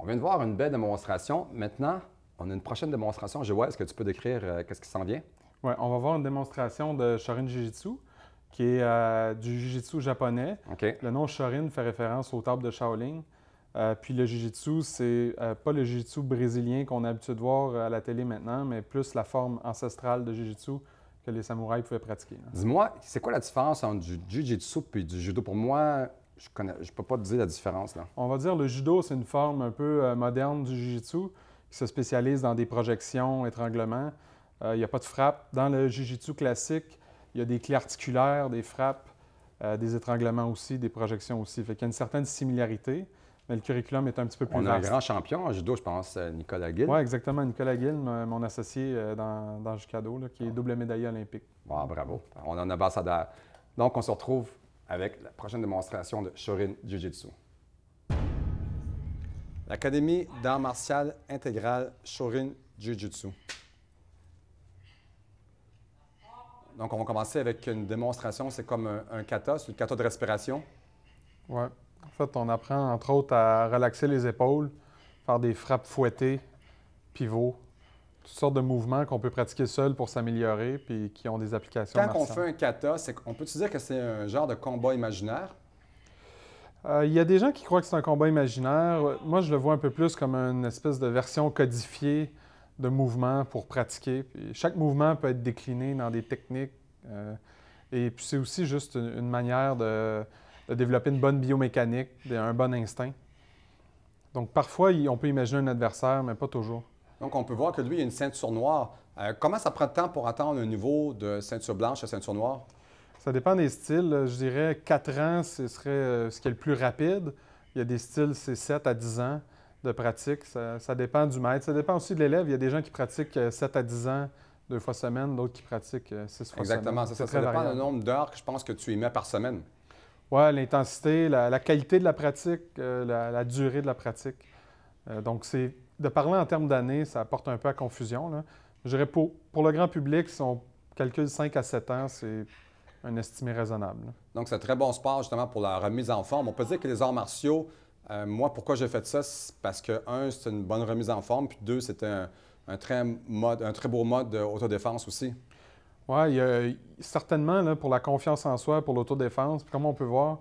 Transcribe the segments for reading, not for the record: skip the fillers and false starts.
On vient de voir une belle démonstration. Maintenant, on a une prochaine démonstration. Je vois, est-ce que tu peux décrire qu'est-ce qui s'en vient? Ouais, on va voir une démonstration de Shorin Jiu-Jitsu, qui est du Jiu-Jitsu japonais. OK. Le nom Shorin fait référence aux tables de Shaolin. Puis le Jiu-Jitsu, c'est pas le Jiu-Jitsu brésilien qu'on a l'habitude de voir à la télé maintenant, mais plus la forme ancestrale de Jiu-Jitsu que les samouraïs pouvaient pratiquer. Dis-moi, c'est quoi la différence entre du Jiu-Jitsu et du judo? Pour moi, je ne peux pas te dire la différence, là. On va dire le judo, c'est une forme un peu moderne du Jiu-Jitsu qui se spécialise dans des projections, étranglements. Il n'y a pas de frappe. Dans le Jiu-Jitsu classique, il y a des clés articulaires, des frappes, des étranglements aussi, des projections aussi. Fait qu'il y a une certaine similarité, mais le curriculum est un petit peu plus On a un vaste. grand champion en judo, je pense, Nicolas Gill. Oui, exactement. Nicolas Gill, mon associé dans Jucado, là, qui est double médaillé olympique. Wow, bravo. On a un ambassadeur. Donc, on se retrouve avec la prochaine démonstration de Shorin Jiu-Jitsu. L'Académie d'art martial intégral Shorin Jiu-Jitsu. Donc, on va commencer avec une démonstration. C'est comme un kata, c'est une kata de respiration. Oui. En fait, on apprend entre autres à relaxer les épaules, faire des frappes fouettées, pivots, toutes sortes de mouvements qu'on peut pratiquer seul pour s'améliorer puis qui ont des applications Quand on martiales. fait un kata, on peut dire que c'est un genre de combat imaginaire? Il y a des gens qui croient que c'est un combat imaginaire. Moi, je le vois un peu plus comme une espèce de version codifiée de mouvements pour pratiquer. Puis chaque mouvement peut être décliné dans des techniques. Et puis c'est aussi juste une manière de développer une bonne biomécanique, un bon instinct. Donc parfois, on peut imaginer un adversaire, mais pas toujours. Donc, on peut voir que lui, il a une ceinture noire. Comment ça prend de temps pour atteindre un niveau de ceinture blanche à ceinture noire? Ça dépend des styles. Je dirais 4 ans, ce serait ce qui est le plus rapide. Il y a des styles, c'est 7 à 10 ans de pratique. Ça dépend du maître. Ça dépend aussi de l'élève. Il y a des gens qui pratiquent 7 à 10 ans, 2 fois semaine, d'autres qui pratiquent 6 fois Exactement, semaine. c'est ça. Ça dépend du nombre d'heures que je pense que tu y mets par semaine. Oui, l'intensité, la qualité de la pratique, la durée de la pratique. Donc, de parler en termes d'années, ça apporte un peu à confusion, là. Je dirais pour le grand public, si on calcule 5 à 7 ans, c'est un estimé raisonnable, là. Donc, c'est un très bon sport justement pour la remise en forme. On peut dire que les arts martiaux, moi, pourquoi j'ai fait ça, c'est parce que, un, c'est une bonne remise en forme, puis deux, c'était un très beau mode d'autodéfense aussi. Oui, il y a certainement, là, pour la confiance en soi, pour l'autodéfense, puis comme on peut voir,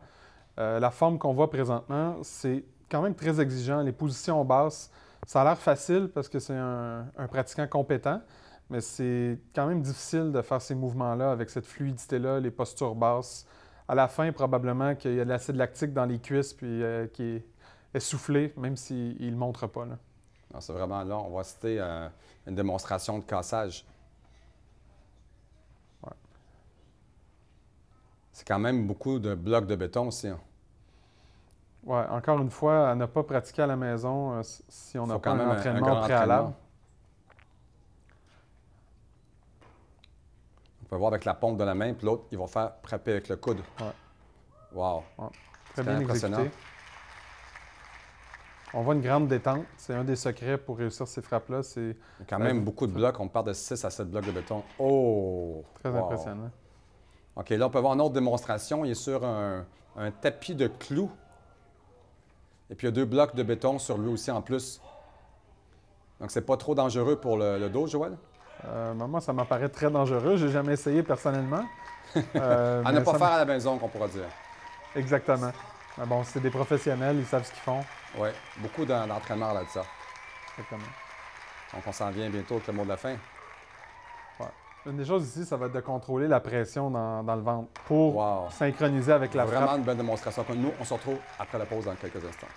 la forme qu'on voit présentement, c'est quand même très exigeant. Les positions basses, ça a l'air facile parce que c'est un pratiquant compétent, mais c'est quand même difficile de faire ces mouvements-là avec cette fluidité-là, les postures basses. À la fin, probablement qu'il y a de l'acide lactique dans les cuisses puis qui est essoufflé, même s'il ne le montre pas, là. C'est vraiment là. On va citer une démonstration de cassage. Ouais. C'est quand même beaucoup de blocs de béton aussi, hein. Oui, encore une fois, à ne pas pratiquer à la maison si on n'a pas un entraînement grand préalable. entraînement. On peut voir avec la pompe de la main, puis l'autre, il va faire frapper avec le coude. Ouais. Wow! Ouais. C'est Très bien impressionnant. exécuté. On voit une grande détente. C'est un des secrets pour réussir ces frappes-là. C'est Il y a quand même beaucoup de blocs. On parle de 6 à 7 blocs de béton. Oh! très Wow. impressionnant. OK, là, on peut voir une autre démonstration. Il est sur un tapis de clous. Et puis, il y a 2 blocs de béton sur lui aussi en plus. Donc, c'est pas trop dangereux pour le dos, Joël? Moi, ça m'apparaît très dangereux. Je n'ai jamais essayé personnellement. À ne mais pas ça faire à la maison, qu'on pourra dire. Exactement. Mais bon, c'est des professionnels, ils savent ce qu'ils font. Oui, beaucoup d'entraînement là de ça. Exactement. Donc, on s'en vient bientôt avec le mot de la fin. Ouais. Une des choses ici, ça va être de contrôler la pression dans le ventre pour Wow! synchroniser avec la frappe. Vraiment une belle démonstration. Nous, on se retrouve après la pause dans quelques instants.